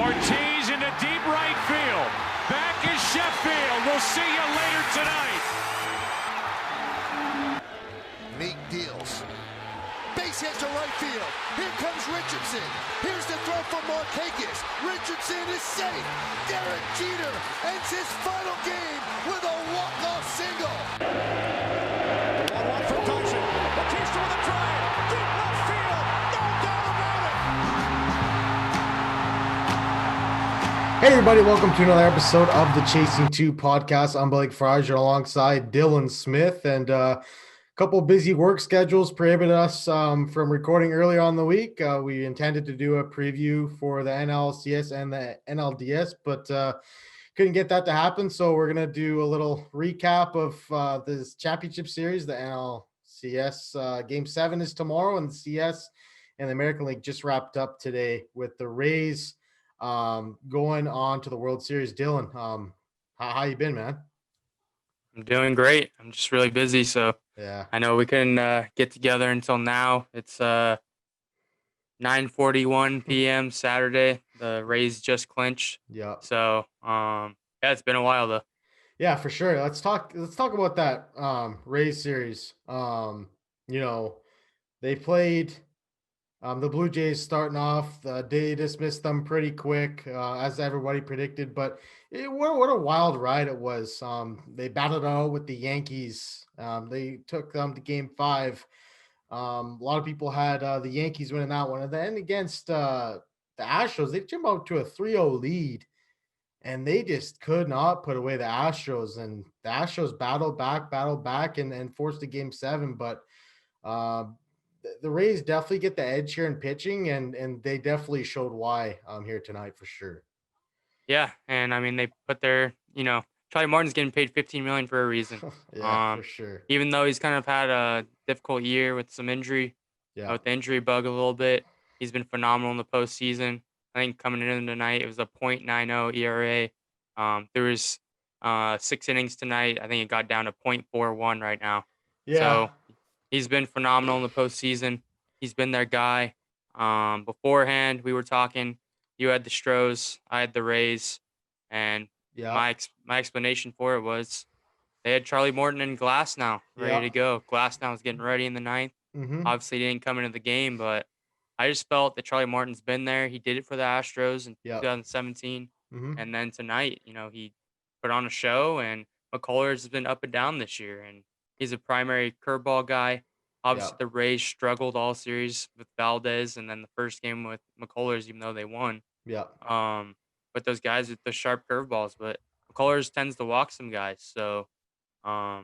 Ortiz into deep right field. Back is Sheffield. We'll see you later tonight. Meek deals. Base hit to right field. Here comes Richardson. Here's the throw from Markakis. Richardson is safe. Derek Jeter ends his final game with a walk-off single. 1-1 for Tyson. Batista with a drive. Deep left field. No doubt about it. Hey everybody, welcome to another episode of the Chasing 2 podcast. I'm Blake Frazier alongside Dylan Smith, and a couple busy work schedules prohibited us from recording earlier on the week. We intended to do a preview for the NLCS and the NLDS, but couldn't get that to happen. So we're going to do a little recap of this championship series. The NLCS Game 7 is tomorrow, and the CS and the American League just wrapped up today with the Rays going on to the World Series. Dylan, how you been, man? I'm doing great. I'm just really busy, so Yeah. I know we couldn't get together until now. It's 9:41 p.m. Saturday. The Rays just clinched. Yeah. So yeah, it's been a while though. Yeah, for sure. Let's talk about that Rays series. They played the Blue Jays starting off. They dismissed them pretty quick, as everybody predicted. But what a wild ride it was. They battled out with the Yankees. They took them to Game 5. A lot of people had the Yankees winning that one. And then against the Astros, they jumped out to a 3-0 lead. And they just could not put away the Astros. And the Astros battled back, and forced a Game 7. But the Rays definitely get the edge here in pitching, and they definitely showed why here tonight for sure. Yeah, and I mean they put their, Charlie Martin's getting paid $15 million for a reason. Yeah, for sure. Even though he's kind of had a difficult year with some injury, with the injury bug a little bit, he's been phenomenal in the postseason. I think coming in tonight, it was a .90 ERA. There was 6 innings tonight. I think it got down to .41 right now. Yeah. So he's been phenomenal in the postseason. He's been their guy. Beforehand, we were talking. You had the Astros, I had the Rays, and my explanation for it was they had Charlie Morton and Glasnow ready to go. Glasnow was getting ready in the ninth. Mm-hmm. Obviously, he didn't come into the game, but I just felt that Charlie Morton's been there. He did it for the Astros in 2017, and then tonight, he put on a show. And McCullers has been up and down this year, and he's a primary curveball guy. Obviously, the Rays struggled all series with Valdez, and then the first game with McCullers, even though they won. Yeah. But those guys with the sharp curveballs, but McCullers tends to walk some guys. So, I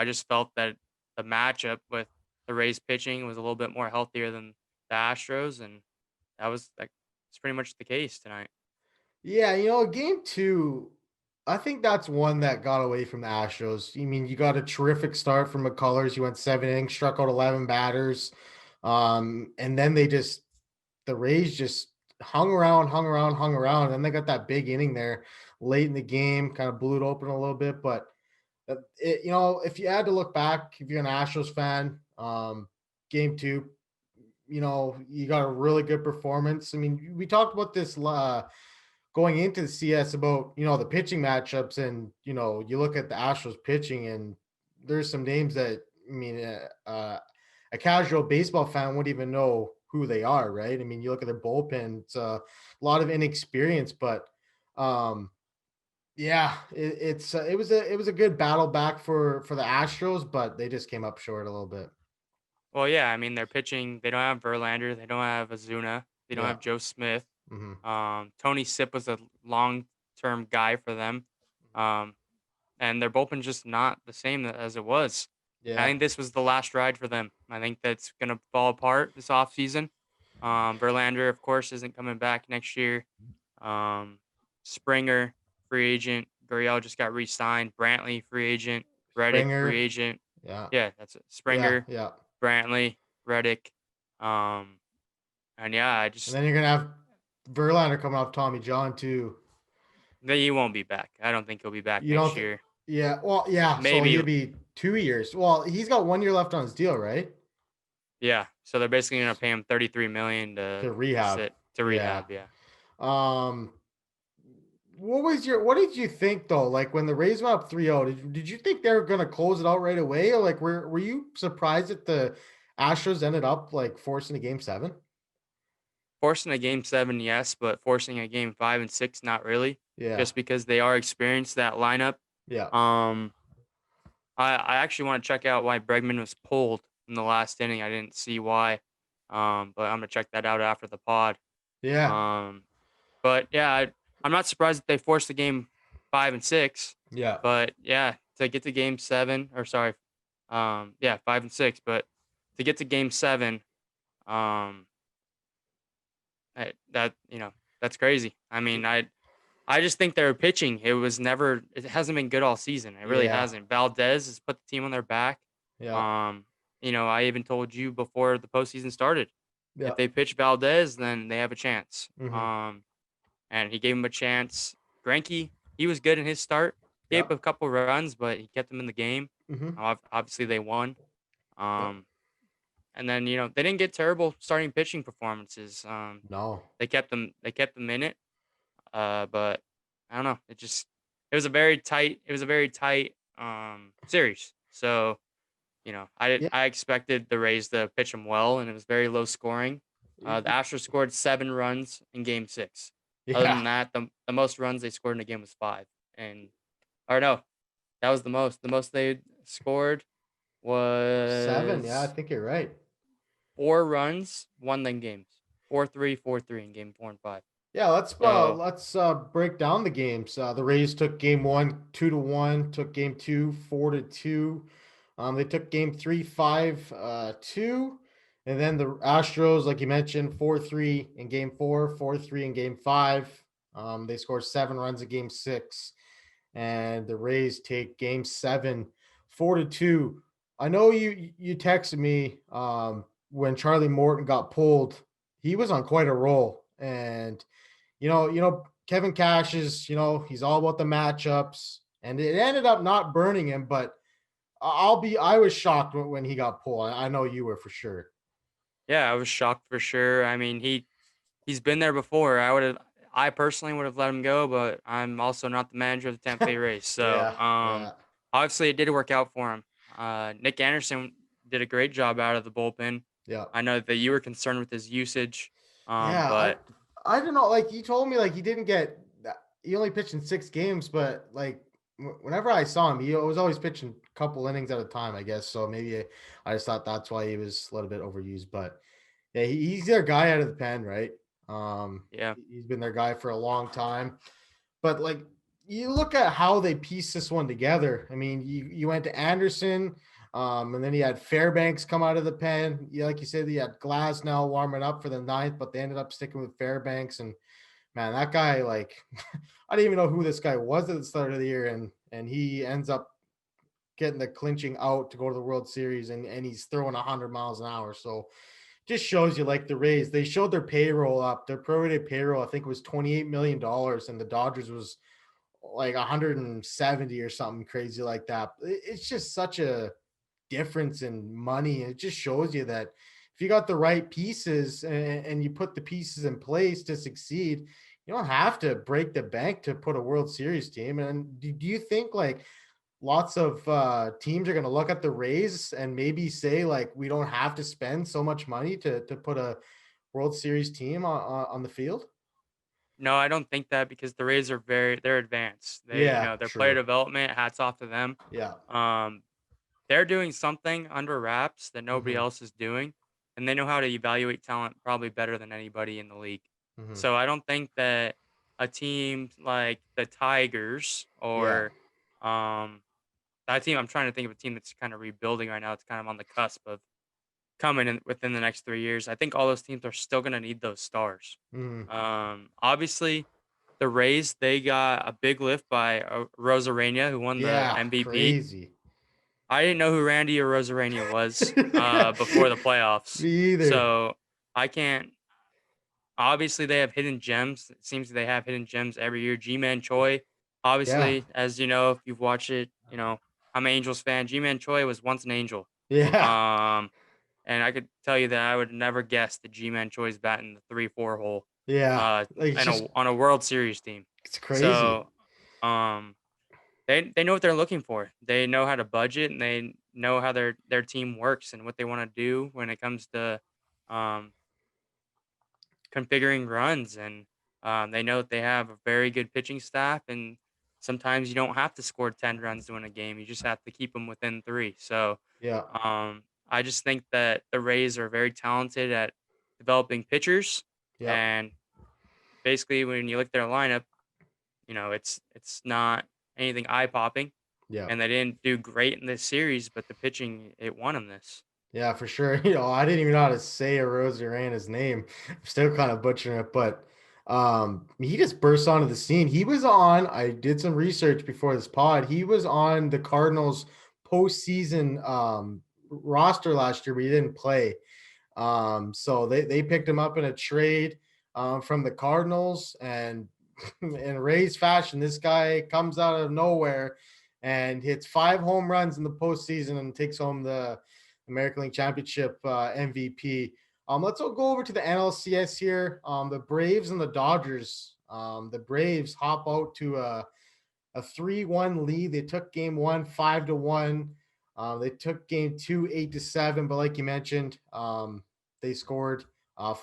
just felt that the matchup with the Rays pitching was a little bit more healthier than the Astros, and that's pretty much the case tonight. Yeah, Game 2, I think that's one that got away from the Astros. I mean, you got a terrific start from McCullers. You went 7 innings, struck out 11 batters. And then the Rays just hung around. And then they got that big inning there late in the game, kind of blew it open a little bit. But, if you had to look back, if you're an Astros fan, Game 2, you got a really good performance. I mean, we talked about this going into the CS about, the pitching matchups, and, you look at the Astros pitching, and there's some names that, a casual baseball fan wouldn't even know who they are, right? I mean, you look at their bullpen, it's a lot of inexperience, but it was a good battle back for the Astros, but they just came up short a little bit. Well, yeah, I mean, they're pitching. They don't have Verlander. They don't have Ozuna. They don't have Joe Smith. Mm-hmm. Tony Sipp was a long-term guy for them. And their bullpen's just not the same as it was. Yeah. I think this was the last ride for them. I think that's going to fall apart this offseason. Verlander, of course, isn't coming back next year. Springer, free agent. Gurriel just got re-signed. Brantley, free agent. Reddick, free agent. Yeah, that's it. Springer, Brantley, Reddick. And then you're going to have Verlander coming off Tommy John, too. He won't be back. I don't think he'll be back next year. Yeah, well, yeah. Maybe. So he'll be 2 years. Well, he's got 1 year left on his deal, right? Yeah, so they're basically going to pay him $33 million to rehab. To rehab, yeah. Um, what did you think though? Like when the Rays went up 3-0, did you think they were gonna close it out right away? Or like were you surprised that the Astros ended up like forcing a game 7? Forcing a game 7, yes, but forcing a game 5 and 6, not really. Yeah. Just because they are experienced that lineup. Yeah. Um, I actually want to check out why Bregman was pulled in the last inning. I didn't see why. But I'm gonna check that out after the pod. Yeah. Um, but yeah, I'm not surprised that they forced the game 5 and 6. Yeah. But yeah, to get to game 7, or sorry, yeah, 5 and 6. But to get to game 7, um, that that's crazy. I mean, I just think their pitching, it hasn't been good all season. It really Yeah. hasn't. Valdez has put the team on their back. Yeah. Um, I even told you before the postseason started, if Yeah. they pitch Valdez, then they have a chance. Mm-hmm. And he gave him a chance. Greinke, he was good in his start. Gave Yeah. up a couple runs, but he kept them in the game. Mm-hmm. Obviously, they won. Yeah. And then they didn't get terrible starting pitching performances. No. They kept them in it. But I don't know. It was a very tight series. So Yeah. I expected the Rays to pitch them well, and it was very low scoring. The Astros scored 7 runs in Game 6. Other Yeah. than that, the most runs they scored in a game was 5. And or no, that was the most. The most they scored 7. Yeah, I was think you're right. 4 runs, won them games. 4-3, 4-3 in Game 4 and 5. Yeah, So let's break down the games. The Rays took game 1 2-1, took game 2 4-2. They took game 3 5-2, and then the Astros, like you mentioned, 4-3 in game 4, 4-3 in game 5. They scored 7 runs in game 6, and the Rays take game 7 4-2. I know you texted me when Charlie Morton got pulled. He was on quite a roll, and Kevin Cash is, he's all about the matchups, and it ended up not burning him, but I was shocked when he got pulled. I know you were for sure. yeah, I was shocked for sure. I mean, he's been there before. I personally would have let him go, but I'm also not the manager of the Tampa Bay Rays. So, Yeah, yeah, obviously it did work out for him. Nick Anderson did a great job out of the bullpen. yeah. I know that you were concerned with his usage, Yeah, but I don't know. Like, he told me, like, he only pitched in 6 games, but like whenever I saw him, he was always pitching a couple innings at a time, I guess. So maybe I just thought that's why he was a little bit overused. But yeah, he's their guy out of the pen, right? yeah, He's been their guy for a long time. But like, you look at how they pieced this one together. I mean, you went to Anderson, and then you had Fairbanks come out of the pen. Like you said, you had Glass now warming up for the 9th, but they ended up sticking with Fairbanks. And man, that guy, like, I didn't even know who this guy was at the start of the year, and he ends up getting the clinching out to go to the World Series, and he's throwing 100 miles an hour. So just shows you, like, the Rays, they showed their payroll up. Their prorated payroll, I think, was $28 million, and the Dodgers was like 170 or something crazy like that. It's just such a difference in money. It just shows you that if you got the right pieces and you put the pieces in place to succeed, you don't have to break the bank to put a World Series team. And do you think, like, lots of teams are going to look at the Rays and maybe say, like, we don't have to spend so much money to put a World Series team on the field? no, I don't think that because the Rays they're advanced. Yeah, Their player true. development, hats off to them. Yeah. Um, they're doing something under wraps that nobody Hmm. else is doing, and they know how to evaluate talent probably better than anybody in the league. Hmm. So I don't think that a team like the Tigers Yeah. or um, that team. I'm trying to think of a team that's kind of rebuilding right now. It's kind of on the cusp of coming in within the next 3 years. I think all those teams are still going to need those stars. Hmm. Obviously, the Rays they got a big lift by Rosarena, who won the Yeah. MVP. Crazy. I didn't know who Randy or Rosarena was before the playoffs, Me either. so I can't. Obviously, they have hidden gems. It seems they have hidden gems every year. G-Man Choi, Yeah. obviously, as you know, if you've watched it, I'm an Angels fan. G-Man Choi was once an Angel. Yeah. Um, and I could tell you that I would never guess that G-Man Choi's batting the 3-4 hole. Yeah, like it's and just on a World Series team. it's crazy. So, um, they know what they're looking for. They know how to budget, and they know how their team works and what they want to do when it comes to um, configuring runs. And they know that they have a very good pitching staff. And sometimes you don't have to score 10 runs to win a game. You just have to keep them within three. So Yeah, I just think that the Rays are very talented at developing pitchers. yeah, And basically, when you look at their lineup, it's not anything eye popping, yeah. and they didn't do great in this series, but the pitching, it won them this. Yeah, for sure. I didn't even know how to say Arozarena name. I'm still kind of butchering it, but he just burst onto the scene. He was on, I did some research before this pod. He was on the Cardinals postseason roster last year, but he didn't play. So they picked him up in a trade from the Cardinals, and in Rays fashion, this guy comes out of nowhere and hits 5 home runs in the postseason and takes home the American League Championship MVP. Let's go over to the NLCS here. The Braves and the Dodgers. The Braves hop out to a 3-1 lead. They took game one 5-1. They took game two 8-7. But like you mentioned, they scored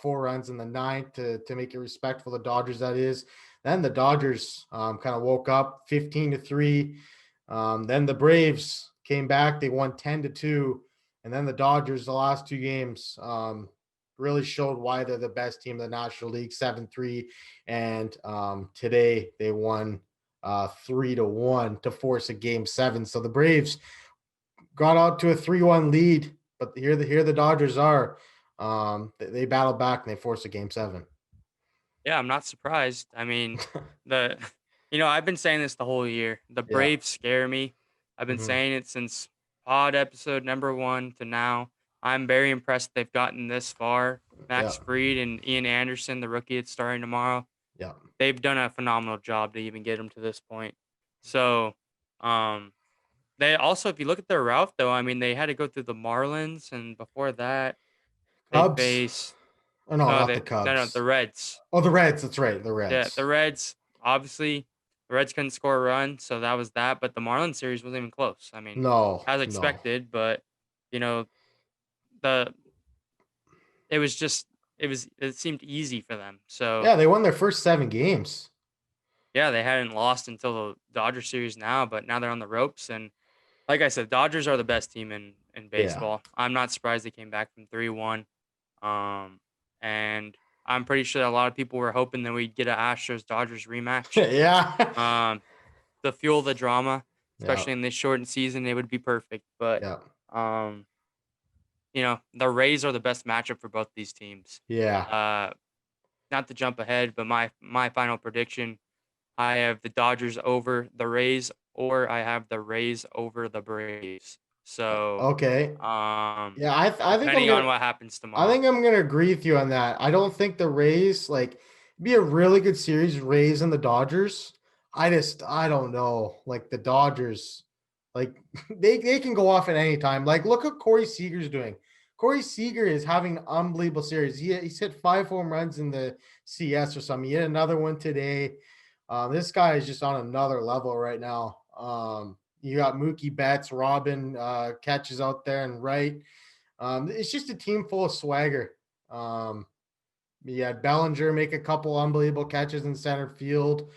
4 runs in the ninth to make it respectful. The Dodgers, that is. Then the Dodgers kind of woke up 15-3. Then the Braves came back. They won 10-2. And then the Dodgers, the last 2 games, really showed why they're the best team in the National League, 7-3. And today they won 3-1 to force a game 7. So the Braves got out to a 3-1 lead, but here the Dodgers are. They battled back and they forced a game 7. Yeah, I'm not surprised. I mean, the I've been saying this the whole year. The Yeah. Braves scare me. I've been Mm-hmm. saying it since pod episode number 1 to now. I'm very impressed they've gotten this far. Yeah. Max Fried and Ian Anderson, the rookie that's starting tomorrow, Yeah. they've done a phenomenal job to even get them to this point. So, they also, if you look at their route, though, I mean, they had to go through the Marlins, and before that, they Cubs. faced Oh no, not the no, the Cubs. Reds. Oh, the Reds. That's right. The Yeah, the Reds. Reds, obviously, the Reds couldn't score a run, so that was that. But the Marlins series wasn't even close. I mean, No, as no. expected, but you know, the it was just it seemed easy for them. So Yeah, they won their first 7 games. yeah, they hadn't lost until the Dodger series now, but now they're on the ropes. And like I said, Dodgers are the best team in Yeah. baseball. I'm not surprised they came back from 3-1. Um, and I'm pretty sure that a lot of people were hoping that we'd get an Astros Dodgers rematch. Yeah. Um, to fuel the drama, Yeah. especially in this shortened season, it would be perfect. But Yeah. um, the Rays are the best matchup for both these teams. Yeah. Uh, not to jump ahead, but my final prediction, I have the Dodgers over the Rays, or I have the Rays over the Braves. So, Okay. Yeah, I think depending on what happens tomorrow. I'm gonna agree with you on that. I don't think the Rays like be a really good series, Rays and the Dodgers. I don't know. Like the Dodgers, like they can go off at any time. Like look what Corey Seager's doing. Corey Seager is having an unbelievable series. He's hit 5 home runs in the CS or something. He hit another one today. This guy is just on another level right now. You got Mookie Betts, Robin catches out there and right. It's just a team full of swagger. You had Bellinger make a couple unbelievable catches in center field.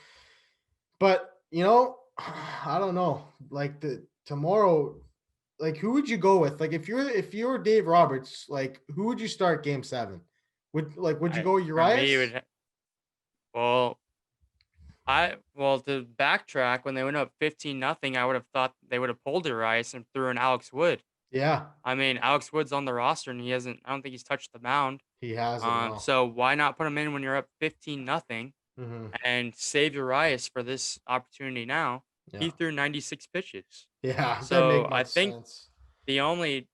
But, I don't know. Like the tomorrow, like who would you go with? Like if you're Dave Roberts, like who would you start game 7? Would you go For me, it Urias? would. Well, to backtrack, when they went up 15-0, I would have thought they would have pulled Urias and threw in Alex Wood. Yeah, I mean, Alex Wood's on the roster and he hasn't. I don't think he's touched the mound. he has it now. So why not put him in when you're up 15-0 Mm-hmm. and save Urias for this opportunity now? Yeah. He threw 96 pitches. Yeah, didn't So make I much think sense. the only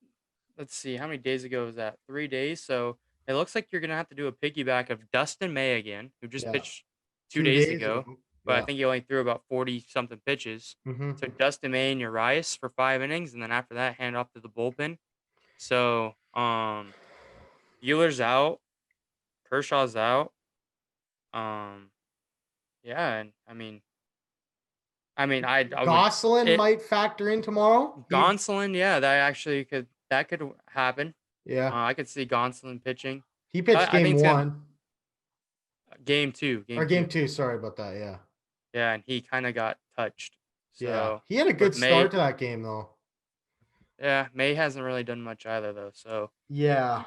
let's see, how many days ago was that? 3 days. So it looks like you're gonna have to do a piggyback of Dustin May again, who just Yeah. pitched two 2 days days ago, ago. but I Yeah. think he only threw about 40 something pitches. So Mm-hmm. Dustin May and Urias for 5 innings, and then after that, hand off to the bullpen. So Bueller's out, Kershaw's out. Yeah, and I would Gosselin it might factor in tomorrow. Gonsolin, yeah, that could happen. Yeah, I could see Gonsolin pitching. he pitched I game think it's gonna one game or game two. two. Sorry about that. Yeah, Yeah, and he kind of got touched. yeah, So he had a good with start May, to that game though. yeah, May hasn't really done much either though. So Yeah,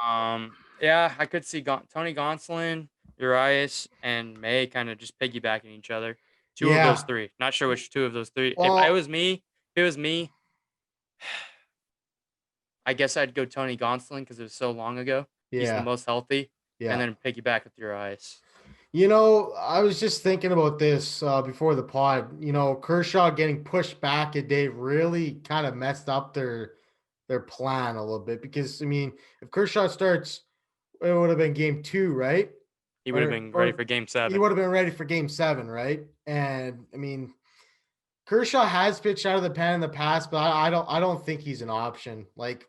yeah, I could see Tony Gonsolin, Urias, and May kind of just piggybacking each other. Two of those yeah. three. Not sure which two of those three. Well, If it was me, I guess I'd go Tony Gonsolin because it was so long ago. He's the yeah, most healthy, and yeah. then piggyback with Urias. I was just thinking about this before the pod. Kershaw getting pushed back a day really kind of messed up their plan a little bit because if Kershaw starts, it would have been game two, right? He would have Or been ready or for Game he 7. would have been ready for game seven, right? And Kershaw has pitched out of the pen in the past, but I don't think he's an option. Like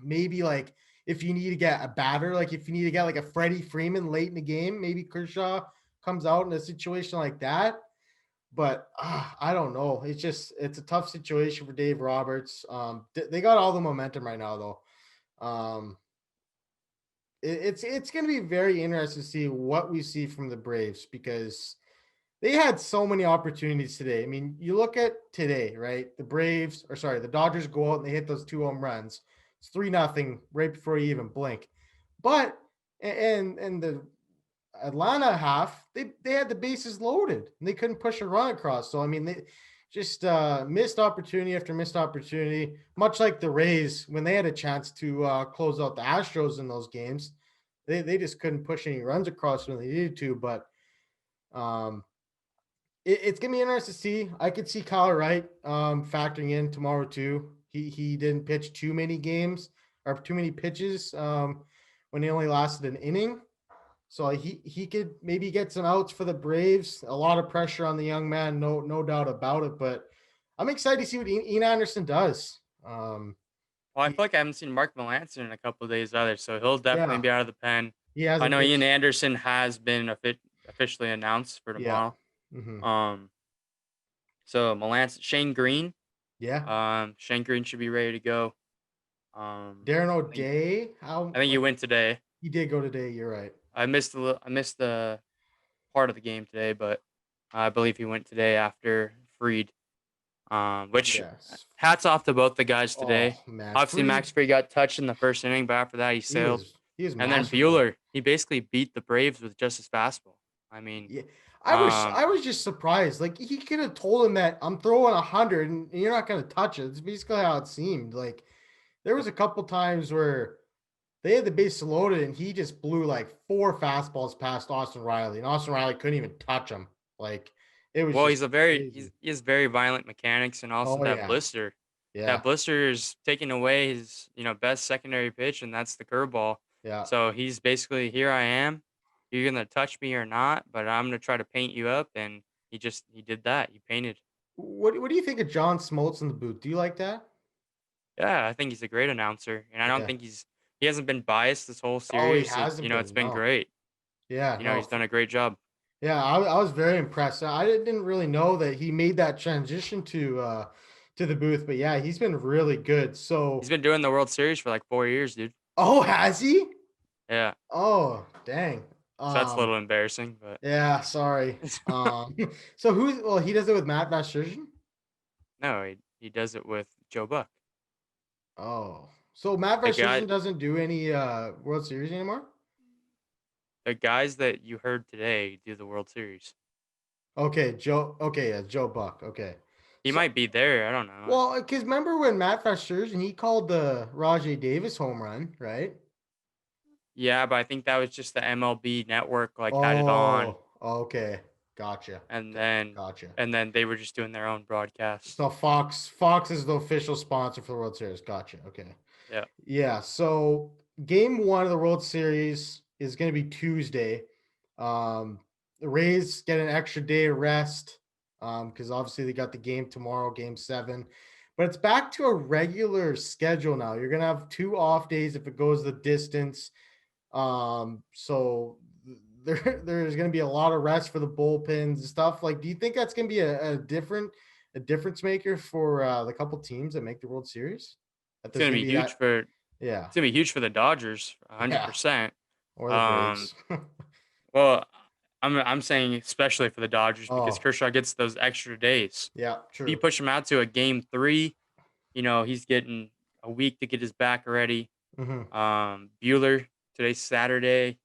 maybe like if you need to get a batter, like if you need to get like a Freddie Freeman late in the game, maybe Kershaw comes out in a situation like that. But I don't know. It's a tough situation for Dave Roberts. They got all the momentum right now though. It's going to be very interesting to see what we see from the Braves because they had so many opportunities today. You look at today, right? The Dodgers go out and they hit those two home runs. It's 3-0 right before you even blink. But and the Atlanta half, they had the bases loaded and they couldn't push a run across. So they just missed opportunity after missed opportunity, much like the Rays when they had a chance to close out the Astros in those games. They just couldn't push any runs across when they needed to. But um, it's gonna be interesting to see. I could see Kyle Wright factoring in tomorrow too. He didn't pitch too many games or too many pitches when he only lasted an inning. So he could maybe get some outs for the Braves. A lot of pressure on the young man, no doubt about it. But I'm excited to see what Ian Anderson does. Well, I He, feel like I haven't seen Mark Melancon in a couple of days either, so he'll definitely yeah, be out of the pen. he I hasn't know Ian pitched. Anderson has been officially announced for Yeah, tomorrow. hmm Um, so Melancon, yeah. Shane Green should be ready to go. Darren I think O'Day, he went today. he did go today. You're right. I missed the part of the game today, but I believe he went today after Freed. Which Yes. hats off to both the guys Oh today. man, Obviously, Max Fried got touched in the first inning, but after that, he he sailed. was he was And then masterful. Bueller, he basically beat the Braves with just his fastball. I mean, Yeah, um, I was just surprised. Like he could have told him that I'm throwing 100 and you're not going to touch it. It's basically how it seemed. Like there was a couple times where they had the base loaded and he just blew like 4 fastballs past Austin Riley, and Austin Riley couldn't even touch him. Like it was well, just crazy. he has very violent mechanics, and also Oh that yeah, blister. yeah, That blister is taking away his best secondary pitch, and that's the curveball. yeah. So he's basically, here I am. You're gonna touch me or not, but I'm gonna try to paint you up, and he did that. He painted. What do you think of John Smoltz in the booth? Do you like that? Yeah, I think he's a great announcer, and I don't Yeah. think he hasn't been biased this whole Oh, he series. hasn't It's been. been No. great. Yeah. No. He's done a great job. Yeah, I was very impressed. I didn't really know that he made that transition to the booth, but yeah, he's been really good. He's So, been doing the World Series for like 4 years, dude. oh, has he? Yeah, Oh, dang. so that's a Um, little embarrassing, but yeah, sorry. So he does it with Matt Vasgersian? no, he does it with Joe Buck. Oh, so Matt The guy, Vasgersian doesn't do any World Series anymore? the guys that you heard today do the World Series. Okay, yeah, Joe Buck. Okay. He So, might be there. I don't know. well, because remember when Matt Vasgersian, he called the Rajay Davis home run, right? Yeah, but I think that was just the MLB network like had it on, Oh, okay. Gotcha. and Got- then Gotcha. they were just doing their own broadcast. So Fox is the official sponsor for the World Series. Gotcha. Okay. Yeah. Yeah. So game one of the World Series is going to be Tuesday. The Rays get an extra day of rest because obviously they got the game tomorrow, game 7. But it's back to a regular schedule now. You're going to have 2 off days if it goes the distance. So there's going to be a lot of rest for the bullpens and stuff. Like, do you think that's going to be a difference maker for the couple teams that make the World Series? That It's there's gonna going to be be huge that, for yeah, it's gonna be huge for the Dodgers, yeah, 100%. or the Um, Braves. well, I'm saying especially for the Dodgers because Oh, Kershaw gets those extra days. yeah, If you true. push him out to a game 3, he's getting a week to get his back ready. Hmm. Bueller, today's Saturday.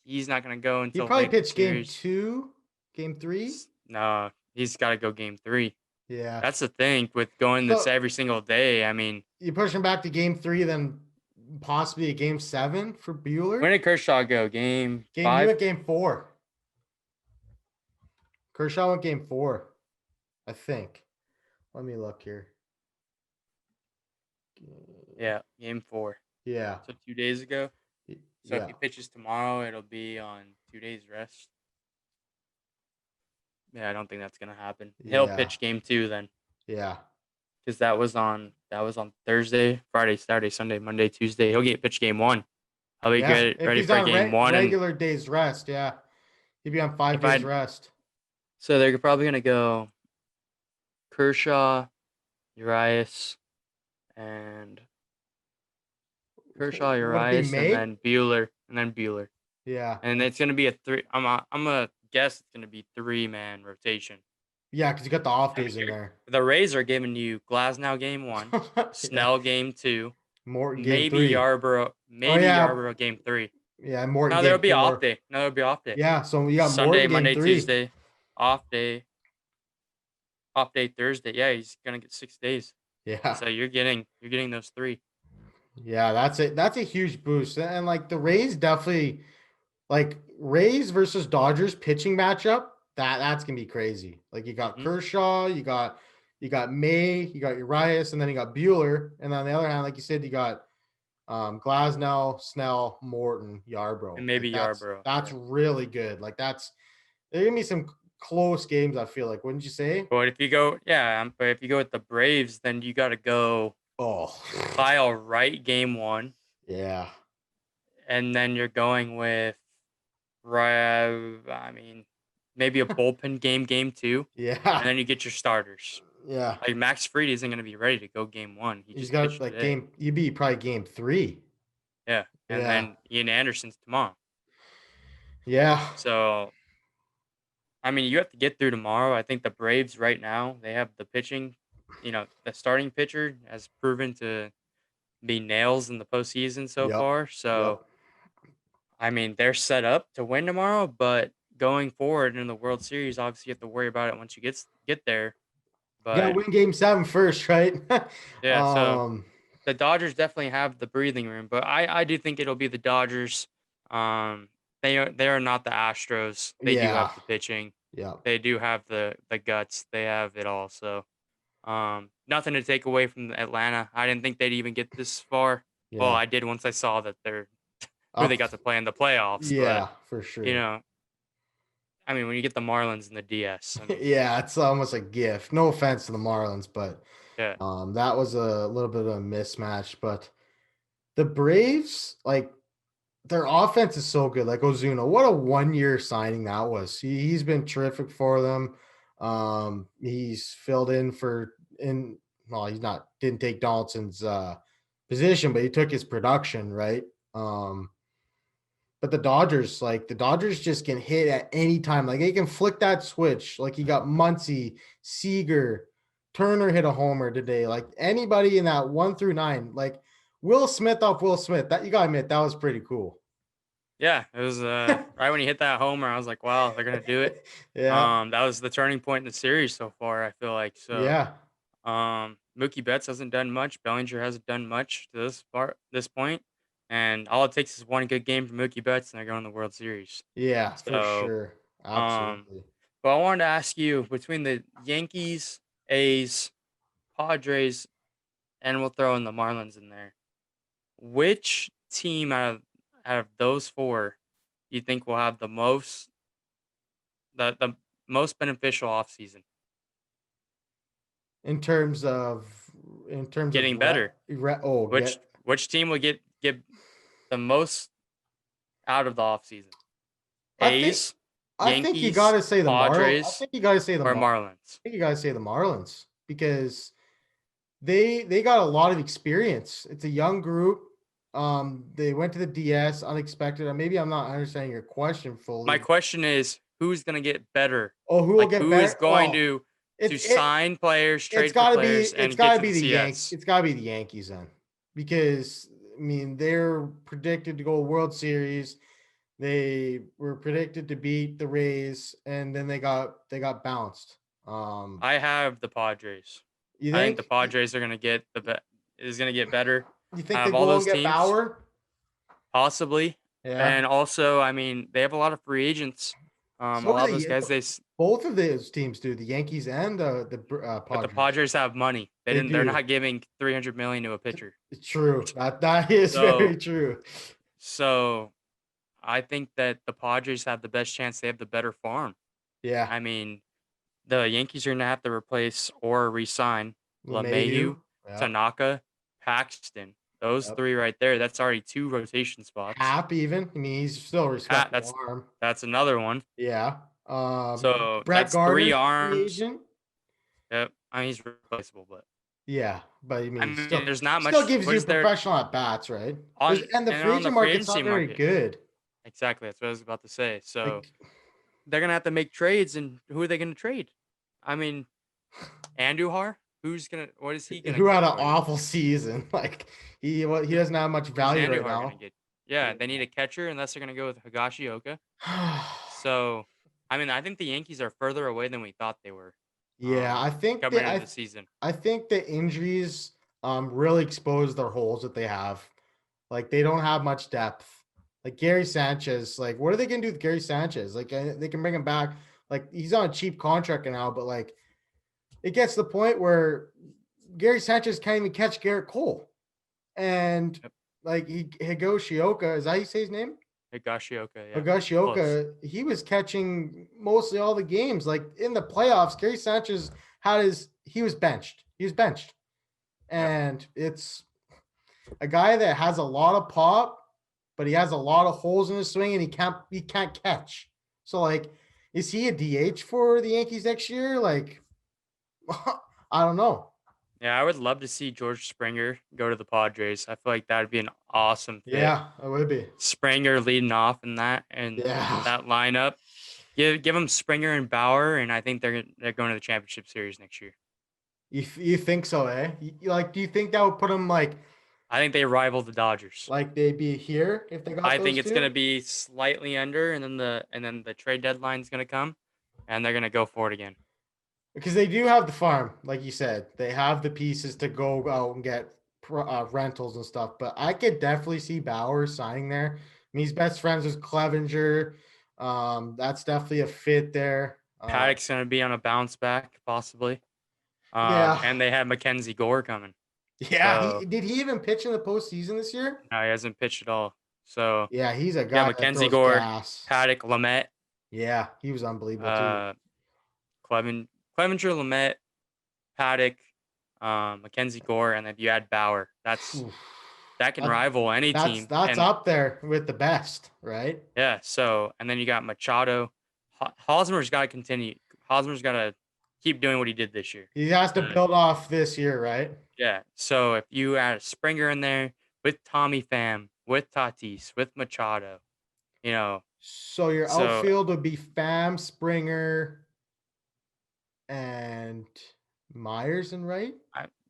He's not gonna go He until probably late in the pitched game series. 2, game 3. No, he's got to go game 3. Yeah. That's the thing with going this So every single day. I mean, you push him back to game 3, then possibly a game 7 for Bueller. when did Kershaw go? Game You 5? went game 4. Kershaw went game 4, I think. Let me look here. Yeah, game 4. Yeah. So 2 days ago. So if Yeah. he pitches tomorrow, it'll be on 2 days rest. Yeah, I don't think that's gonna happen. He'll Yeah. pitch game 2 then, Yeah. because that was on Thursday, Friday, Saturday, Sunday, Monday, Tuesday. He'll get pitch game 1. I'll be Yeah. good, If ready he's for on game 1. And regular days rest, yeah. He'd be on 5 if days I, rest. so they're probably gonna go Kershaw, Urias, and Would it be and May? then Bueller. Yeah. And it's gonna be a 3. I'm gonna guess it's gonna be 3-man rotation. Yeah, because you got the off I mean, days in there. the Rays are giving you Glasnow game 1, Yeah. Snell game 2, Morton game maybe 3. Yeah. Yarborough game 3. Yeah, Morton No, there'll game be an off 4. day. No, there'll be off day. Yeah, so you got Sunday, Morton game Monday, 3. Tuesday, off day. Off day Thursday. Yeah, he's gonna get 6 days. Yeah. So you're getting those 3. Yeah, that's a huge boost. And like the Rays definitely, like Rays versus Dodgers pitching matchup, that's gonna be crazy. Like you got Mhm. Kershaw, you got May, you got Urias, and then you got Bueller. And on the other hand, like you said, you got Glasnow, Snell, Morton, Yarbrough. And Like maybe that's Yarborough. that's Yeah. really good. Like there's gonna be some close games, I feel like, wouldn't you say? But if you go with the Braves, then you got to go Oh, Kyle Wright game 1, yeah. and then you're going with, I mean, maybe a bullpen game 2, Yeah. and then you get your starters. Yeah. Like Max Fried isn't going to be ready to go game 1. He He's just got pitched like today. you'd be probably game 3. Yeah, and Yeah. then Ian Anderson's tomorrow. Yeah. So, I mean, you have to get through tomorrow. I think the Braves right now, they have the pitching. The starting pitcher has proven to be nails in the postseason so Yep. far. So, Yep. I mean, they're set up to win tomorrow, but going forward in the World Series, obviously you have to worry about it once you get there. You gotta But win game 7 first, right? yeah, so the Dodgers definitely have the breathing room, but I do think it'll be the Dodgers. They are not the Astros. They do yeah. have the pitching. Yeah. They do have the guts. They have it all. So, nothing to take away from Atlanta. I didn't think they'd even get this far. Well, Yeah. I did once I saw that they're who they Up. got to play in the playoffs. Yeah, for But sure. I mean, when you get the Marlins and the DS, I mean, Yeah, it's almost a gift. No offense to the Marlins, but yeah, that was a little bit of a mismatch. But the Braves, like their offense is so good. Like Ozuna, what a 1-year signing that was. He's been terrific for them. He's filled in well, he's not didn't take Donaldson's position, but he took his production, right? But the Dodgers just can hit at any time. Like they can flick that switch. Like you got Muncy, Seager, Turner hit a homer today. Like anybody in that 1 through 9, like Will Smith off Will Smith. That you gotta admit that was pretty cool. yeah. It was right when he hit that homer, I was like, wow, they're gonna do it. Yeah. That was the turning point in the series so far. I feel like so. Yeah. Mookie Betts hasn't done much. Bellinger hasn't done much to this point, and all it takes is one good game from Mookie Betts, and they're going to the World Series. Yeah, for So, sure. um, Absolutely. but I wanted to ask you between the Yankees, A's, Padres, and we'll throw in the Marlins in there. Which team out of those 4 do you think will have the most beneficial offseason? In terms of Getting better. get Which team will get the most out of the offseason? A's, I think you Yankees, got to say the Marlins. I Padres, think you got to say the or Marlins. Marlins. I think you got to say the Marlins because they got a lot of experience. It's a young group. They went to the DS unexpected. Maybe I'm not understanding your question fully. My question is, who's gonna get better? Oh, who will get who better? is going to sign players, trade for players, and get to the CS? It's got to be the Yankees then, because I mean they're predicted to go World Series. They were predicted to beat the Rays, and then they got bounced. I have the Padres. You I think the think Padres are gonna get gonna get better. you think Out they of all go and those get teams, Bauer? possibly. Yeah. And also, I mean, they have a lot of free agents. A So lot of do those guys, both of those teams do, the Yankees and the but Padres. the Padres have money. They They're do. not giving $300 million to a pitcher. It's true. That is very true. So I think that the Padres have the best chance. They have the better farm. Yeah. I mean, the Yankees are gonna have to replace or re-sign LeMahieu. LeMahieu, Tanaka, Paxton. Those three right there. That's already 2 rotation spots. Hap even. I mean, he's still a respectable arm. That's another one. Yeah. So Brett that's Gardner, 3 arms. free agent. Yep. I mean, he's replaceable, but yeah, but I mean, still, there's not much. Still gives you professional at bats, right? And the free agent market's not very good. Exactly, that's what I was about to say. So they're gonna have to make trades, and who are they gonna trade? I mean, Andujar. What is he gonna? Who had an awful season? Like he doesn't have much value right now. Yeah, they need a catcher unless they're gonna go with Higashioka. So, I mean, I think the Yankees are further away than we thought they were. Yeah, I think coming into the season. I think the injuries really exposed their holes that they have. Like they don't have much depth. Like Gary Sanchez, like what are they gonna do with Gary Sanchez? Like they can bring him back. Like he's on a cheap contract now, but like it gets to the point where Gary Sanchez can't even catch Garrett Cole. And like Higashioka, is that how you say his name? Higashioka, yeah. Higashioka, he was catching mostly all the games. Like in the playoffs, Gary Sanchez he was benched. He was benched. And it's a guy that has a lot of pop, but he has a lot of holes in his swing and he can't catch. So like, is he a DH for the Yankees next year? Like, I don't know. Yeah, I would love to see George Springer go to the Padres. I feel like that would be an awesome fit. Yeah, it would be. Springer leading off in that that lineup. Give him Springer and Bauer, and I think they're going to the championship series next year. You think so, eh? Do you think that would put them like? I think they rival the Dodgers. Like they'd be here if they got. I think it's going to be slightly under, and then the trade deadline is going to come, and they're going to go for it again. Because they do have the farm, like you said. They have the pieces to go out and get rentals and stuff. But I could definitely see Bauer signing there. I mean, he's best friends with Clevenger. That's definitely a fit there. Paddock's going to be on a bounce back, possibly. And they have Mackenzie Gore coming. Yeah. Did he even pitch in the postseason this year? No, he hasn't pitched at all. So yeah, he's a guy. Yeah, Mackenzie Gore, Paddock, Lamet. Yeah, he was unbelievable too. Clevenger, Lamet, Paddock, Mackenzie Gore, and if you add Bauer, that can rival any team. That's up there with the best, right? Yeah. So, and then you got Machado. Hosmer's got to continue. Hosmer's got to keep doing what he did this year. He has to build off this year, right? Yeah. So if you add Springer in there with Tommy Pham, with Tatis, with Machado, So your outfield would be Pham, Springer, and Myers and right?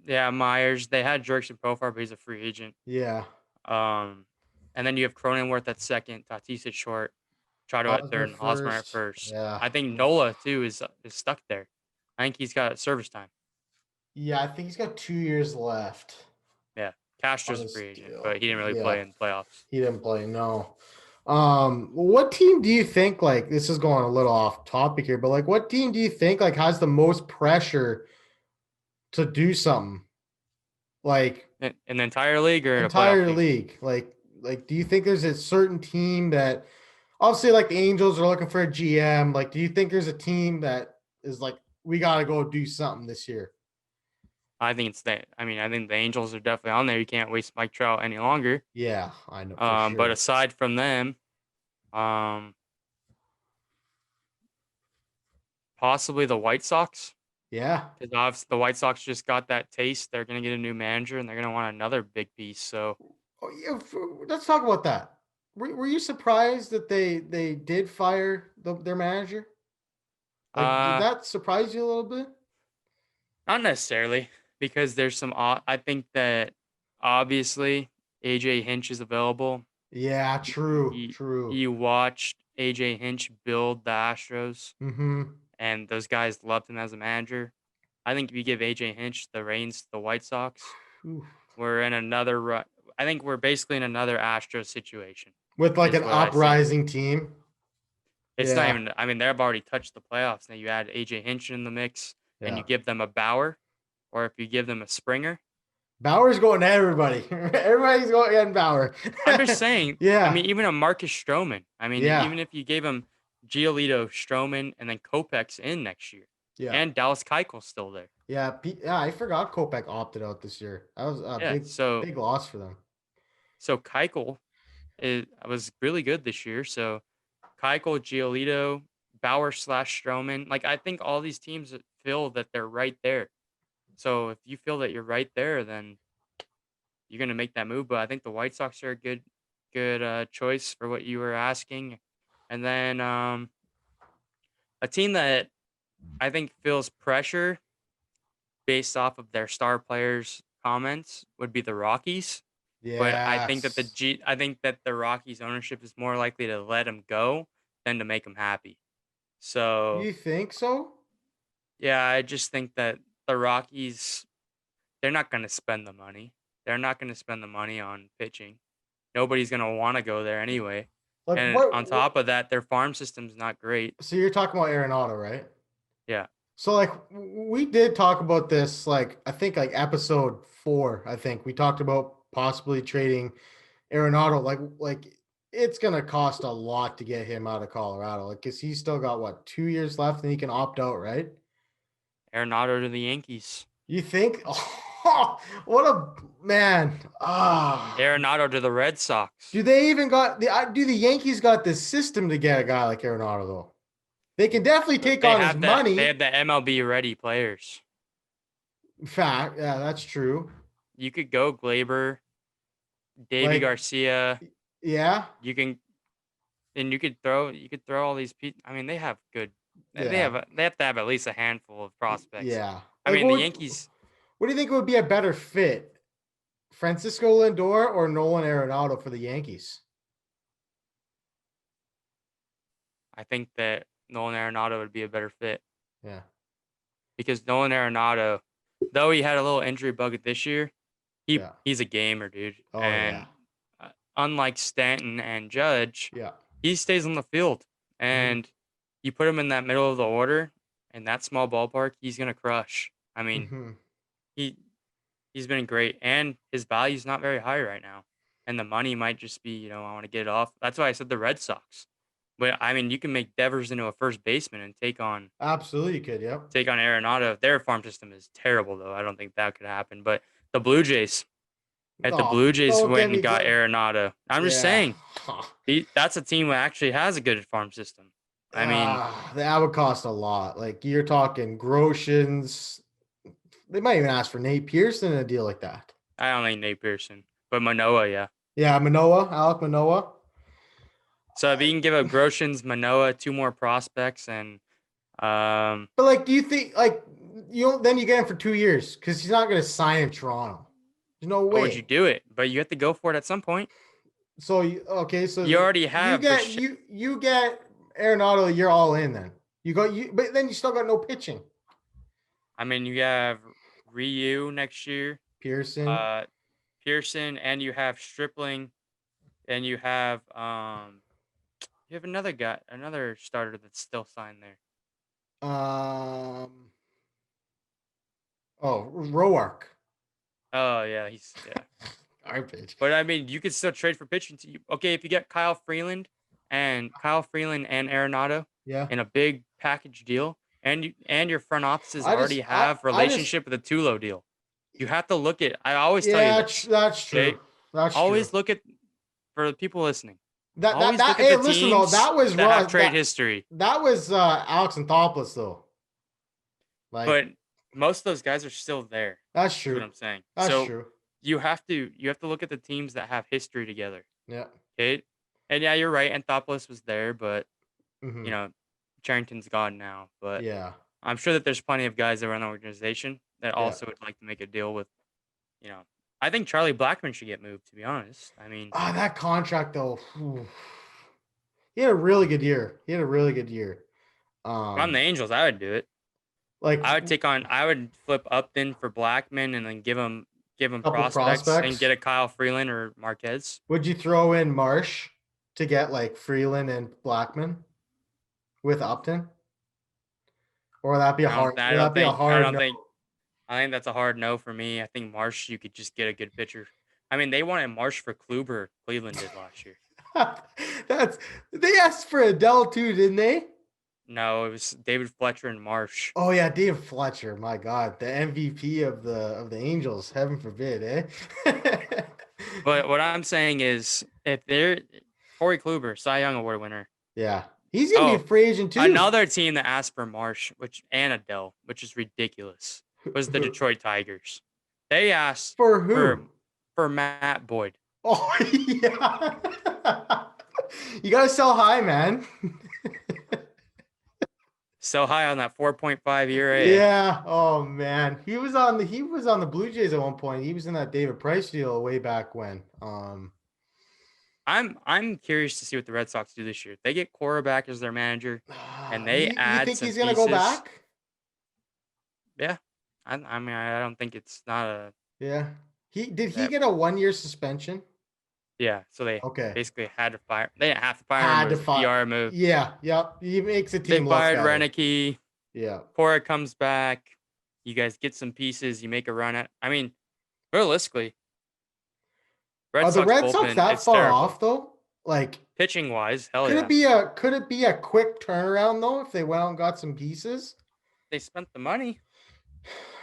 Yeah, Myers. They had Jurickson Profar, but he's a free agent. Yeah. And then you have Cronenworth at second, Tatis at short, Machado at third, and Hosmer at first. Yeah. I think Nola too is stuck there. I think he's got service time. Yeah, I think he's got 2 years left. Yeah, Castro's a free agent, but he didn't really play in the playoffs. He didn't play, no. What team do you think, like, this is going a little off topic here, but like, what team do you think like has the most pressure to do something? Like in the entire league or entire league? Like, do you think there's a certain team that obviously like the Angels are looking for a GM? Like, do you think there's a team that is like, we got to go do something this year? I think it's that. I mean, I think the Angels are definitely on there. You can't waste Mike Trout any longer. Yeah, I know. But aside from them, Possibly the White Sox. Yeah. Because the White Sox just got that taste. They're going to get a new manager, and they're going to want another big piece. So, Let's talk about that. Were you surprised that they did fire their manager? Like, did that surprise you a little bit? Not necessarily, because there's some. I think that obviously AJ Hinch is available. Yeah, true. You watched AJ Hinch build the Astros, Mm-hmm. and those guys loved him as a manager. I think if you give AJ Hinch the reins to the White Sox, we're in another. I think we're basically in another Astros situation with like an uprising team. It's not even. I mean, they've already touched the playoffs. Now you add AJ Hinch in the mix, and you give them a Bauer, or if you give them a Springer. Bauer's going to everybody. Everybody's going to get Bauer. I'm just saying. Yeah. I mean, even a Marcus Stroman. I mean, even if you gave him Giolito, Stroman, and then Kopech's in next year. Yeah. And Dallas Keuchel's still there. Yeah. I forgot Kopech opted out this year. That was a big loss for them. So Keuchel was really good this year. So Keuchel, Giolito, Bauer / Stroman. Like, I think all these teams feel that they're right there. So if you feel that you're right there, then you're going to make that move. But I think the White Sox are a good choice for what you were asking. And then a team that I think feels pressure based off of their star players' comments would be the Rockies. Yeah. But I think that the Rockies ownership is more likely to let him go than to make him happy. So you think so? Yeah, I just think that the Rockies, they're not going to spend the money. They're not going to spend the money on pitching. Nobody's going to want to go there anyway. Like, and on top of that, their farm system's not great. So you're talking about Arenado, right? Yeah. So like we did talk about this, like I think like episode 4. I think we talked about possibly trading Arenado. Like it's gonna cost a lot to get him out of Colorado. Like, cause he's still got 2 years left, and he can opt out, right? Arenado to the Yankees. You think? Oh, what a man! Arenado to the Red Sox. Do they even got do the Yankees got the system to get a guy like Arenado though? They can definitely take on his money. They have the MLB ready players. Fact, yeah, that's true. You could go Glaber, Davey Garcia. Yeah. You could throw all these people. I mean, they have good. Yeah. They have to have at least a handful of prospects. Yeah. I mean, the Yankees. What do you think would be a better fit? Francisco Lindor or Nolan Arenado for the Yankees? I think that Nolan Arenado would be a better fit. Yeah. Because Nolan Arenado, though he had a little injury bug this year, he's a gamer, dude. Oh, and unlike Stanton and Judge, he stays on the field. And you put him in that middle of the order in that small ballpark, he's gonna crush. I mean, he's been great, and his value's not very high right now. And the money might just be, I want to get it off. That's why I said the Red Sox. But I mean, you can make Devers into a first baseman and take on. Absolutely, you could. Yep. Take on Arenado. Their farm system is terrible, though. I don't think that could happen. But the Blue Jays, the Blue Jays went and got Arenado. I'm just saying, that's a team that actually has a good farm system. I mean, that would cost a lot. Like, you're talking Groshans. They might even ask for Nate Pearson in a deal like that. I don't think Nate Pearson, but Manoah, yeah. Yeah, Alek Manoah. So if you can give up Groshans, Manoah, 2 more prospects, and but like, do you think then you get him for 2 years because he's not going to sign in Toronto? There's no way. Would you do it? But you have to go for it at some point. So you already have. You get Arenado, you're all in then. But then you still got no pitching. I mean, you have Ryu next year, Pearson, and you have Stripling, and you have another guy, another starter that's still signed there. Roark. Oh yeah, he's garbage. But I mean, you could still trade for pitching. If you get Kyle Freeland and Arenado, in a big package deal, and your front offices already have relationship with a Tulo deal. You have to look at. I always tell you that's true. Okay? That's always true. Look at for the people listening. That was trade history. That was Alex Anthopoulos though. But most of those guys are still there. That's Is what true. I'm saying. That's So true. you have to look at the teams that have history together. Yeah. Okay. And yeah, you're right. Anthopoulos was there, but Mm-hmm. you know, Charrington's gone now. But Yeah. I'm sure that there's plenty of guys that run the organization that Yeah. also would like to make a deal with, I think Charlie Blackmon should get moved, to be honest. I mean, that contract though. He had a really good year. if I'm the Angels, I would do it. Like I would flip Upton for Blackmon and then give him couple prospects and prospects. get a Kyle Freeland or Marquez. Would you throw in Marsh to get like Freeland and Blackmon with Upton? Or would that be a hard? Would that be a hard no? I think that's a hard no for me. I think Marsh, you could just get a good pitcher. I mean, they wanted Marsh for Kluber. Cleveland did last year. They asked for Adele too, didn't they? No, it was David Fletcher and Marsh. Oh yeah, David Fletcher. My God, the MVP of the Angels. Heaven forbid, eh? But what I'm saying is, if they're Corey Kluber, Cy Young Award winner. Yeah, he's gonna be a free agent too. Another team that asked for Marsh, and Adele, which is ridiculous, was the Detroit Tigers. They asked for who? For Matt Boyd. Oh yeah, you gotta sell high, man. So high on that 4.5 ERA. Yeah. Oh man, he was on the Blue Jays at one point. He was in that David Price deal way back when. I'm curious to see what the Red Sox do this year. They get Cora back as their manager, and they add. You think some he's gonna pieces. go back? Yeah. I mean, I don't think it's not a. Yeah. He get a 1-year suspension? Yeah, so they basically had to fire. They didn't have to fire him. It was a PR move. Yeah, yep. He makes a team. They fired Renicky. Yeah. Cora comes back. You guys get some pieces. You make a run at. I mean, realistically, Are the Red Sox that far off though? Like pitching wise, hell yeah. Could it be a quick turnaround though if they went out and got some pieces? They spent the money.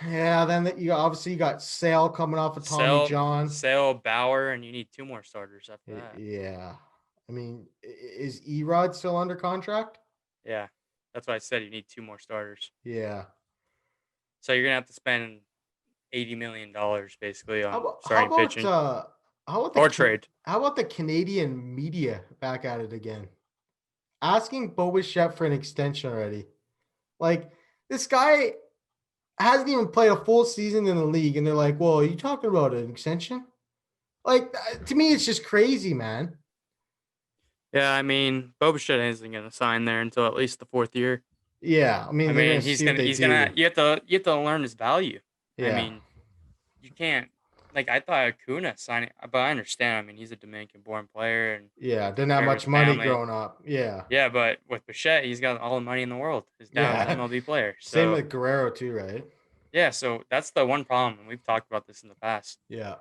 Yeah, then you obviously got Sale coming off of Tommy John. Sale, Bauer, and you need 2 more starters after that. Yeah. I mean, is Erod still under contract? Yeah. That's why I said you need 2 more starters. Yeah. So you're gonna have to spend $80 million basically on starting pitching. Trade. How about the Canadian media back at it again? Asking Bo Bichette for an extension already. Like, this guy hasn't even played a full season in the league, and they're like, well, are you talking about an extension? Like, to me, it's just crazy, man. Yeah, I mean, Bo Bichette isn't going to sign there until at least the 4th year. Yeah, I mean, he's gonna. You have to learn his value. Yeah. I mean, you can't. Like, I thought Acuna signing, but I understand. I mean, he's a Dominican-born player, and didn't have much money growing up. Yeah. Yeah, but with Bichette, he's got all the money in the world. His dad was an MLB player. So. Same with Guerrero too, right? Yeah, so that's the one problem, and we've talked about this in the past. Yeah.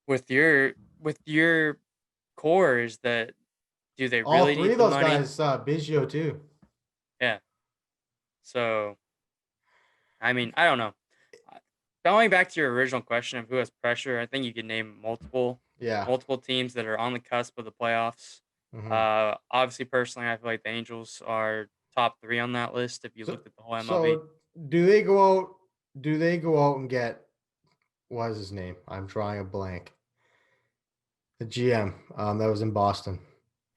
With your core is that do they really need the money? All 3 of those guys, Biggio too. Yeah. So, I mean, I don't know. Going back to your original question of who has pressure, I think you can name multiple teams that are on the cusp of the playoffs. Mm-hmm. Obviously, personally, I feel like the Angels are top 3 on that list if you looked at the whole MLB. So, do they go out and get, what is his name? I'm drawing a blank. The GM that was in Boston.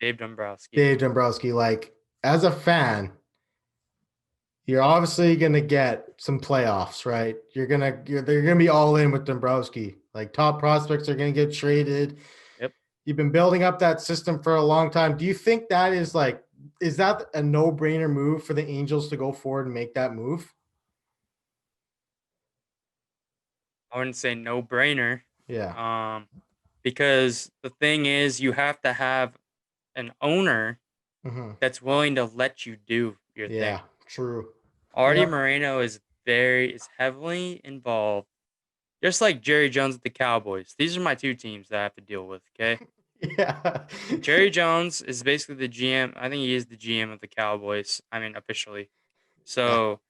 Dave Dombrowski. Like, as a fan, you're obviously gonna get some playoffs, right? They're gonna be all in with Dombrowski. Like, top prospects are gonna get traded. Yep. You've been building up that system for a long time. Do you think that is that a no-brainer move for the Angels to go forward and make that move? I wouldn't say no-brainer. Yeah. Because the thing is, you have to have an owner that's willing to let you do your thing. Yeah, true. Artie Moreno is heavily involved, just like Jerry Jones at the Cowboys. These are my 2 teams that I have to deal with, okay? Yeah. Jerry Jones is basically the GM. I think he is the GM of the Cowboys. I mean, officially. So,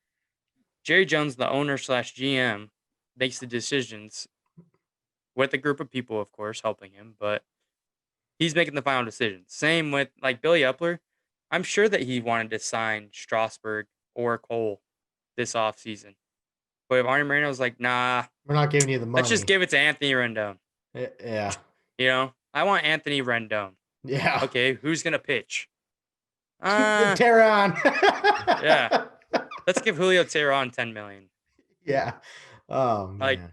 Jerry Jones, the owner / GM, makes the decisions with a group of people, of course, helping him, but he's making the final decision. Same with, like, Billy Epler. I'm sure that he wanted to sign Strasburg or Cole this offseason. But if Artie Moreno's like, nah, we're not giving you the money. Let's just give it to Anthony Rendon. Yeah. I want Anthony Rendon. Yeah. Okay, who's gonna pitch? Teheran. Yeah. Let's give Julio Teheran $10 million. Yeah. Oh man.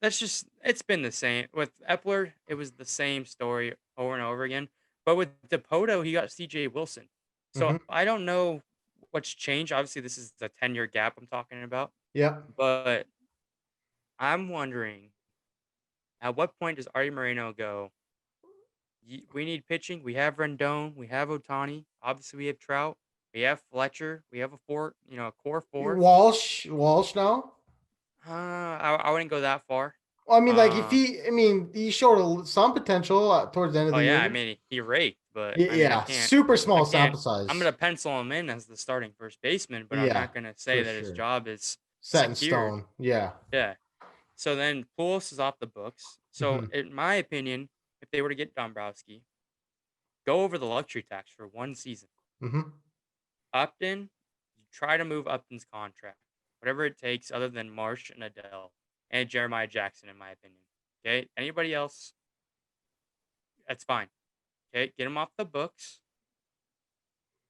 It's been the same with Epler. It was the same story over and over again. But with Dipoto, he got C.J. Wilson. So I don't know what's changed. Obviously, this is the 10-year gap I'm talking about. Yeah. But I'm wondering, at what point does Artie Moreno go, we need pitching. We have Rendon. We have Ohtani. Obviously, we have Trout. We have Fletcher. We have a core four. Walsh now? I wouldn't go that far. Well, I mean, he showed some potential towards the end of the year. I mean, he raked, but super small sample size. I'm gonna pencil him in as the starting first baseman, but I'm not gonna say that his job is set in stone. Yeah. Yeah. So then Pujols is off the books. So in my opinion, if they were to get Dombrowski, go over the luxury tax for one season. Upton, you try to move Upton's contract, whatever it takes, other than Marsh and Adele and Jeremiah Jackson, in my opinion. Okay, anybody else, that's fine. Okay, get him off the books.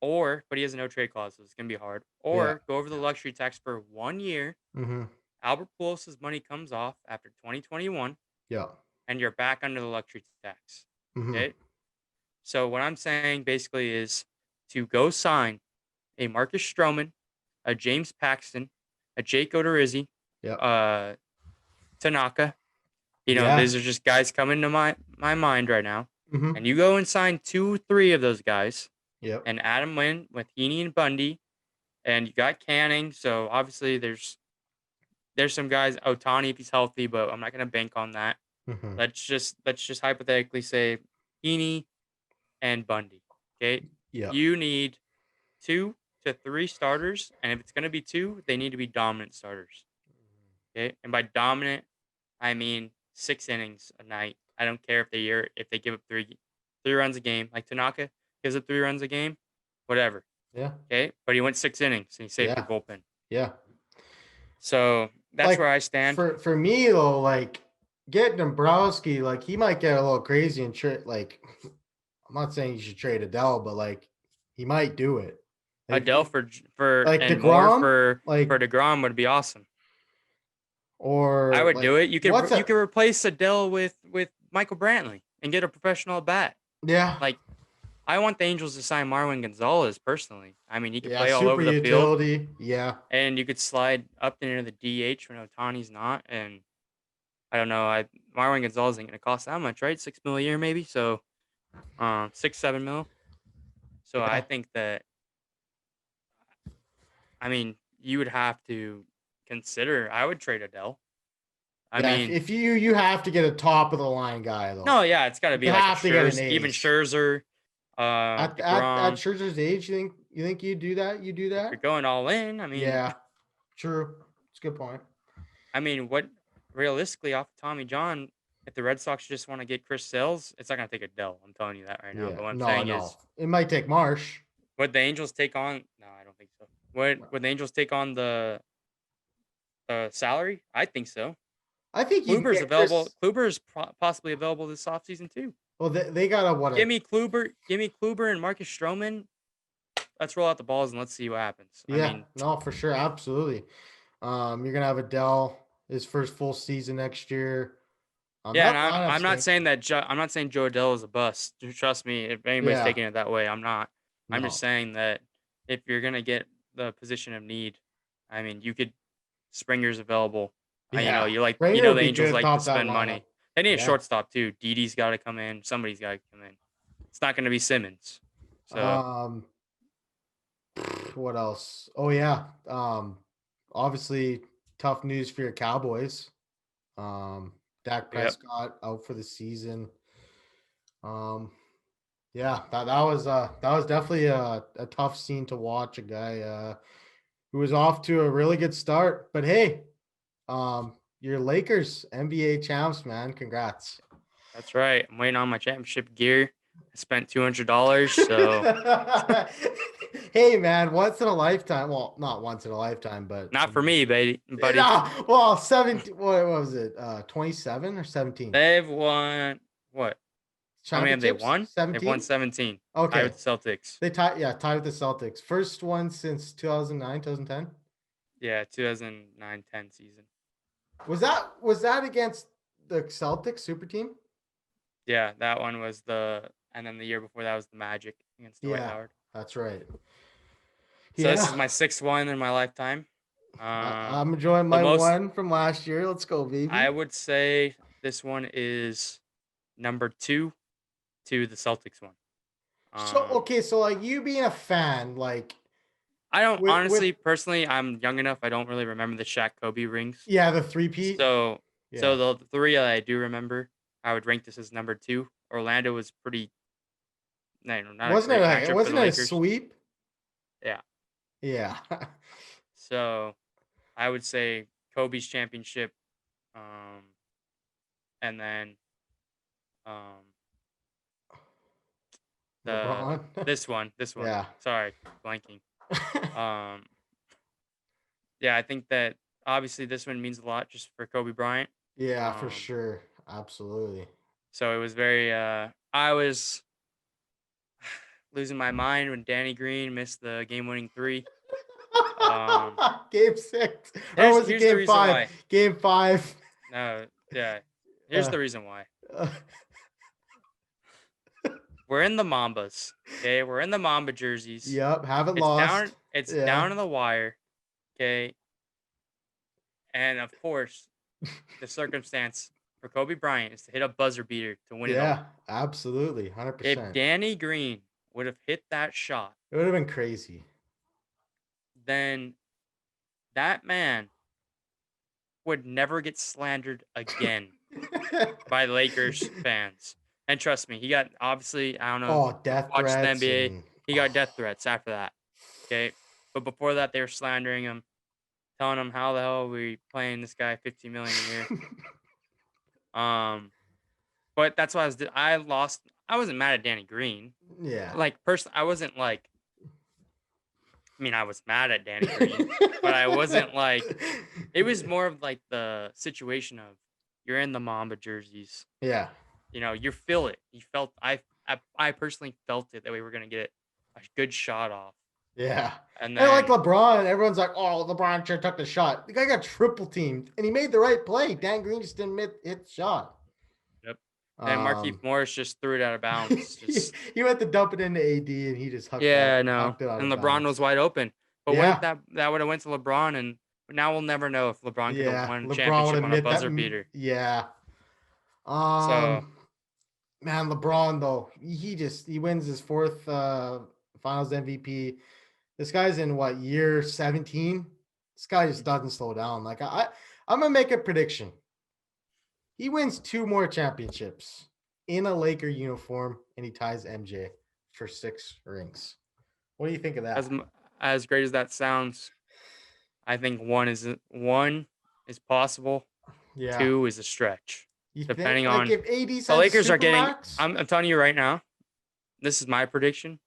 But he has a no trade clause, so it's gonna be hard. Or go over the luxury tax for 1 year. Albert Pujols' money comes off after 2021. Yeah, and you're back under the luxury tax. Okay, so what I'm saying basically is to go sign a Marcus Stroman, a James Paxton, a Jake Odorizzi, Tanaka. These are just guys coming to my mind right now. And you go and sign 2-3 of those guys. Yep. And add them in with Heaney and Bundy. And you got Canning. So obviously there's some guys, Ohtani if he's healthy, but I'm not gonna bank on that. Let's just hypothetically say Heaney and Bundy. Okay. Yeah. You need 2 to 3 starters, and if it's gonna be 2, they need to be dominant starters. Okay. And by dominant, I mean 6 innings a night. I don't care if they give up 3 runs a game. Like Tanaka gives up 3 runs a game, whatever. Yeah. Okay. But he went 6 innings and he saved the bullpen. Yeah. So that's where I stand. For me though, like getting Dombrowski, like he might get a little crazy and I'm not saying you should trade Adele, but he might do it. Adele for like and DeGrom, more for DeGrom would be awesome. Or I would do it. You could replace Adele with Michael Brantley and get a professional bat. Yeah. I want the Angels to sign Marwin Gonzalez personally. I mean, he could play all super over the utility. field. Yeah. And you could slide Upton into the DH when Ohtani's not. And I don't know. Marwin Gonzalez ain't going to cost that much, right? $6 million a year maybe. So 6-7 mil. So I think that, I mean, you would have to consider, I would trade Adele. I mean, if you have to get a top of the line guy though. No, yeah, it's got to be like even Scherzer. At Scherzer's age, you think you do that? You do that? You're going all in. I mean, yeah, true. It's a good point. I mean, what realistically off of Tommy John, if the Red Sox just want to get Chris Sales, it's not going to take Adele. I'm telling you that right now. But what I'm saying is, it might take Marsh. Would the Angels take on? No, I don't think so. Would the Angels take on the salary? I think so. I think Kluber's available. Kluber's possibly available this offseason too. Well, they got give me Kluber and Marcus Stroman. Let's roll out the balls and let's see what happens. Yeah, I mean, no, for sure, absolutely. You're gonna have Adele his first full season next year. I'm not saying that. I'm not saying Joe Adele is a bust. Trust me, if anybody's taking it that way, I'm not. I'm just saying that if you're gonna get the position of need, I mean, you could. Springer's available. Yeah. The Angels like to spend money. They need a shortstop too. Didi's got to come in. Somebody's got to come in. It's not going to be Simmons. So what else? Oh yeah. Obviously tough news for your Cowboys. Dak Prescott out for the season. Yeah, that was definitely a tough scene to watch. A guy who was off to a really good start, but hey, your Lakers NBA champs, man. Congrats. That's right. I'm waiting on my championship gear. I spent $200, so Hey, man, once in a lifetime. Well, not once in a lifetime, but Not for me, buddy. Well, 17. What was it? 27 or 17? They've won what? How many have they Championships? won? They've won 17? 17. Tied Okay. with the Celtics. They tied with the Celtics. First one since 2009, 2010. Yeah, 2009-10 season. Was that against the Celtics super team? Yeah, that one was and then the year before that was the Magic against Dwight Howard. That's right. So this is my 6th one in my lifetime. I'm enjoying my one from last year. Let's go, baby. I would say this one is number 2 to the Celtics one. So like you being a fan, like I don't honestly, personally, I'm young enough. I don't really remember the Shaq Kobe rings. Yeah, the 3-peat. So the 3 that I do remember, I would rank this as number 2. Orlando was pretty. Wasn't it a sweep? Yeah. Yeah. So, I would say Kobe's championship, and then, this one. Yeah. Sorry, blanking. Yeah, I think that obviously this one means a lot just for Kobe Bryant. Yeah, for sure. Absolutely. So it was very, I was losing my mind when Danny Green missed the game-winning 3. Game 6. Or was it game 5? Why. Game 5. No, yeah. Here's the reason why. We're in the Mambas. Okay, we're in the Mamba jerseys. Yep, haven't lost. It's down in the wire. Okay. And of course, the circumstance for Kobe Bryant is to hit a buzzer beater to win it all. Yeah, absolutely. 100%. If Danny Green would have hit that shot, it would have been crazy. Then that man would never get slandered again by Lakers fans. And trust me, he got, obviously, I don't know. Death watched threats. The NBA. He got death threats after that. Okay. But before that, they were slandering him, telling him how the hell are we paying this guy $50 million a year. But that's why I wasn't mad at Danny Green. Yeah. Like, personally, I wasn't like, I was mad at Danny Green, but I wasn't like, it was more of like the situation of you're in the Mamba jerseys. Yeah. You feel it. I personally felt it that we were going to get a good shot off. Yeah. And then, like LeBron, everyone's like, oh, LeBron should have took the shot. The guy got triple teamed and he made the right play. Dan Green just didn't hit the shot. Yep. And Markieff Morris just threw it out of bounds. He went to dump it into AD and he just hucked it out and LeBron was wide open. But what if that would have went to LeBron, and now we'll never know if LeBron could have won a championship on a buzzer beater. Yeah. Man, LeBron though, he wins his 4th Finals MVP. This guy's in what, year 17? This guy just doesn't slow down. Like I'm gonna make a prediction. He wins 2 more championships in a Laker uniform, and he ties MJ for 6 rings. What do you think of that? As great as that sounds, I think one is possible. Yeah. 2 is a stretch. Depending on if AD the Lakers are getting, I'm telling you right now, this is my prediction.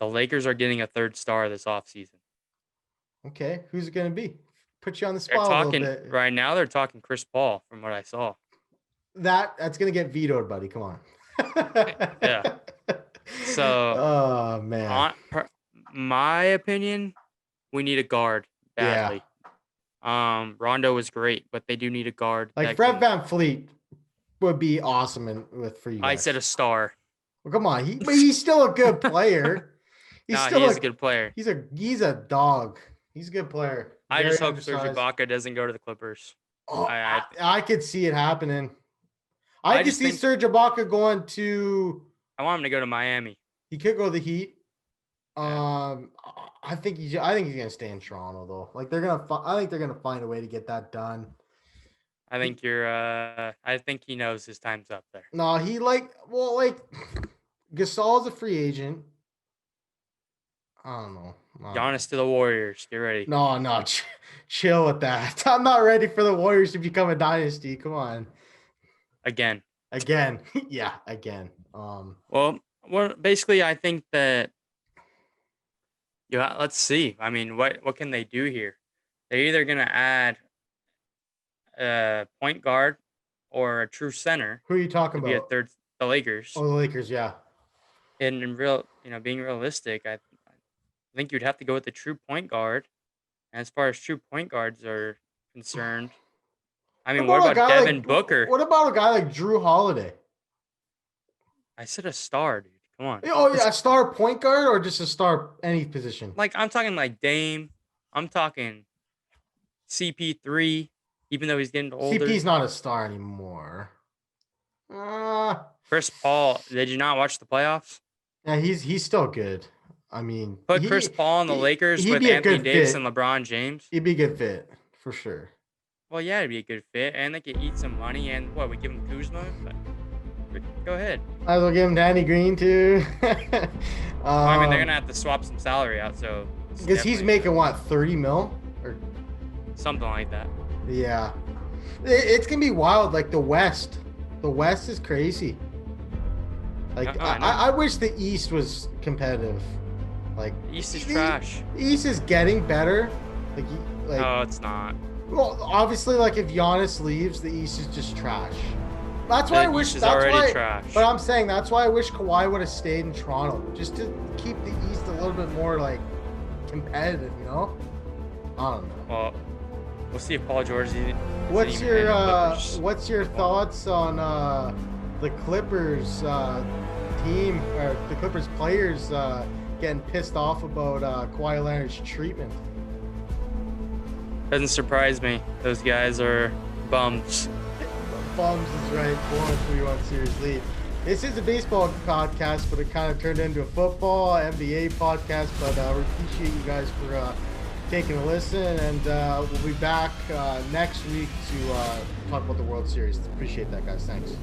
The Lakers are getting a 3rd star this offseason. Okay, who's it going to be? Put you on the spot a little bit. Right now, they're talking Chris Paul, from what I saw. That's going to get vetoed, buddy. Come on. Yeah. So, oh man, my opinion, we need a guard badly. Yeah. Rondo was great, but they do need a guard. Like Fred VanVleet would be awesome for you guys. I said a star. Well, come on, he's still a good player. He is a good player. He's a dog. He's a good player. I just hope Serge Ibaka doesn't go to the Clippers. Oh, I could see it happening. I could see Serge Ibaka going to. I want him to go to Miami. He could go to the Heat. I think he's gonna stay in Toronto though. Like I think they're gonna find a way to get that done. I think I think he knows his time's up there. No, Gasol's a free agent. I don't know. Giannis to the Warriors. Get ready. No, chill with that. I'm not ready for the Warriors to become a dynasty. Come on. Again. Yeah, again. Well, basically, I think that Yeah, let's see. I mean, what can they do here? They're either gonna add a point guard or a true center Who are you talking to be a about? third. The Lakers. Oh, the Lakers, yeah. And in real, being realistic, I think you'd have to go with the true point guard. And as far as true point guards are concerned, I What mean, what about a about guy Devin like Booker? what about a guy like Drew Holiday? I said a star, dude. Come on. Oh yeah, a star point guard or just a star any position? Like I'm talking like Dame. I'm talking CP3, even though he's getting older. CP's not a star anymore. Chris Paul. Did you not watch the playoffs? Yeah, he's still good. I mean, Put Chris Paul on the Lakers with Anthony Davis and LeBron James. He'd be a good fit for sure. Well, yeah, it'd be a good fit, and they could eat some money. And what, we give him Kuzma? But go ahead. Might as well give him Danny Green too. I mean, they're gonna have to swap some salary out, so because he's making what 30 mil or something like that. Yeah, it's gonna be wild. Like the West is crazy. Like I wish the East was competitive. Like the East is trash. The East is getting better. Like no, it's not. Well, obviously, like if Giannis leaves, the East is just trash. That's why I wish. East is already trash. But I'm saying that's why I wish Kawhi would have stayed in Toronto, just to keep the East a little bit more like competitive. You know? I don't know. Well, we'll see if Paul George. What's your thoughts on the Clippers team or the Clippers players getting pissed off about Kawhi Leonard's treatment? Doesn't surprise me. Those guys are bums. Bums is right. 4-3-1 series lead. This is a baseball podcast, but it kind of turned into a football, NBA podcast. But we appreciate you guys for taking a listen, and we'll be back next week to talk about the World Series. Appreciate that, guys. Thanks.